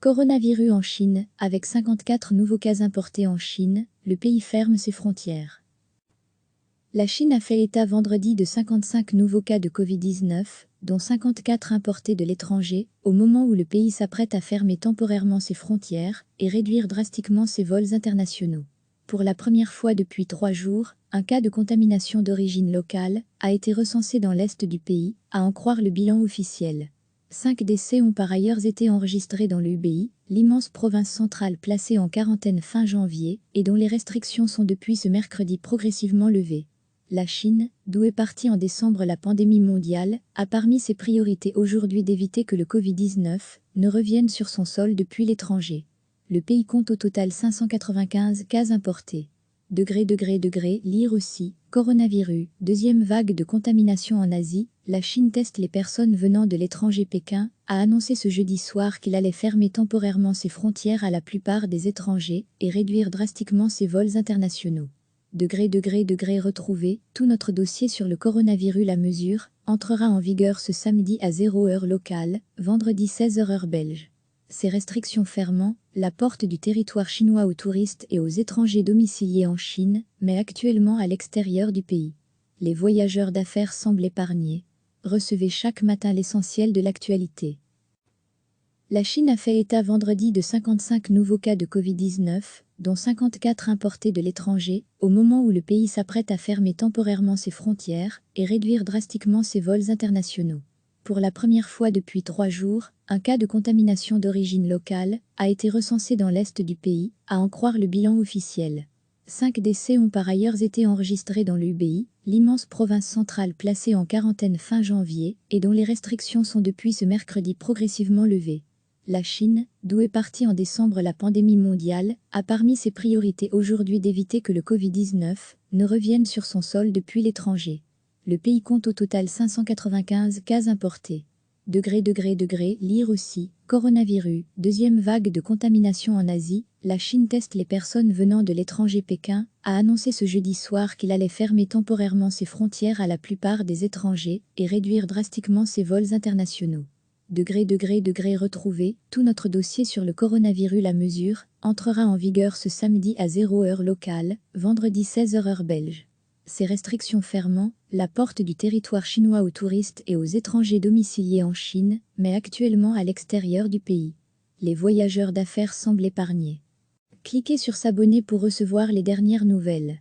Coronavirus en Chine, avec 54 nouveaux cas importés en Chine, le pays ferme ses frontières. La Chine a fait état vendredi de 55 nouveaux cas de Covid-19, dont 54 importés de l'étranger, au moment où le pays s'apprête à fermer temporairement ses frontières et réduire drastiquement ses vols internationaux. Pour la première fois depuis 3 jours, un cas de contamination d'origine locale a été recensé dans l'est du pays, à en croire le bilan officiel. 5 décès ont par ailleurs été enregistrés dans le Hubei, l'immense province centrale placée en quarantaine fin janvier et dont les restrictions sont depuis ce mercredi progressivement levées. La Chine, d'où est partie en décembre la pandémie mondiale, a parmi ses priorités aujourd'hui d'éviter que le Covid-19 ne revienne sur son sol depuis l'étranger. Le pays compte au total 595 cas importés. Lire aussi, coronavirus, deuxième vague de contamination en Asie, la Chine teste les personnes venant de l'étranger. Pékin a annoncé ce jeudi soir qu'il allait fermer temporairement ses frontières à la plupart des étrangers et réduire drastiquement ses vols internationaux. Retrouvé, tout notre dossier sur le coronavirus. La mesure entrera en vigueur ce samedi à 0h locale, vendredi 16h heure belge. Ces restrictions fermant la porte du territoire chinois aux touristes et aux étrangers domiciliés en Chine, mais actuellement à l'extérieur du pays. Les voyageurs d'affaires semblent épargnés. Recevez chaque matin l'essentiel de l'actualité. La Chine a fait état vendredi de 55 nouveaux cas de Covid-19, dont 54 importés de l'étranger, au moment où le pays s'apprête à fermer temporairement ses frontières et réduire drastiquement ses vols internationaux. Pour la première fois depuis 3 jours, un cas de contamination d'origine locale a été recensé dans l'est du pays, à en croire le bilan officiel. 5 décès ont par ailleurs été enregistrés dans le Hubei, l'immense province centrale placée en quarantaine fin janvier et dont les restrictions sont depuis ce mercredi progressivement levées. La Chine, d'où est partie en décembre la pandémie mondiale, a parmi ses priorités aujourd'hui d'éviter que le Covid-19 ne revienne sur son sol depuis l'étranger. Le pays compte au total 595 cas importés. Lire aussi, coronavirus, deuxième vague de contamination en Asie, la Chine teste les personnes venant de l'étranger. Pékin a annoncé ce jeudi soir qu'il allait fermer temporairement ses frontières à la plupart des étrangers et réduire drastiquement ses vols internationaux. Retrouvé, tout notre dossier sur le coronavirus. La mesure entrera en vigueur ce samedi à 0h locale, vendredi 16h heure belge. Ces restrictions fermant la porte du territoire chinois aux touristes et aux étrangers domiciliés en Chine, mais actuellement à l'extérieur du pays. Les voyageurs d'affaires semblent épargnés. Cliquez sur s'abonner pour recevoir les dernières nouvelles.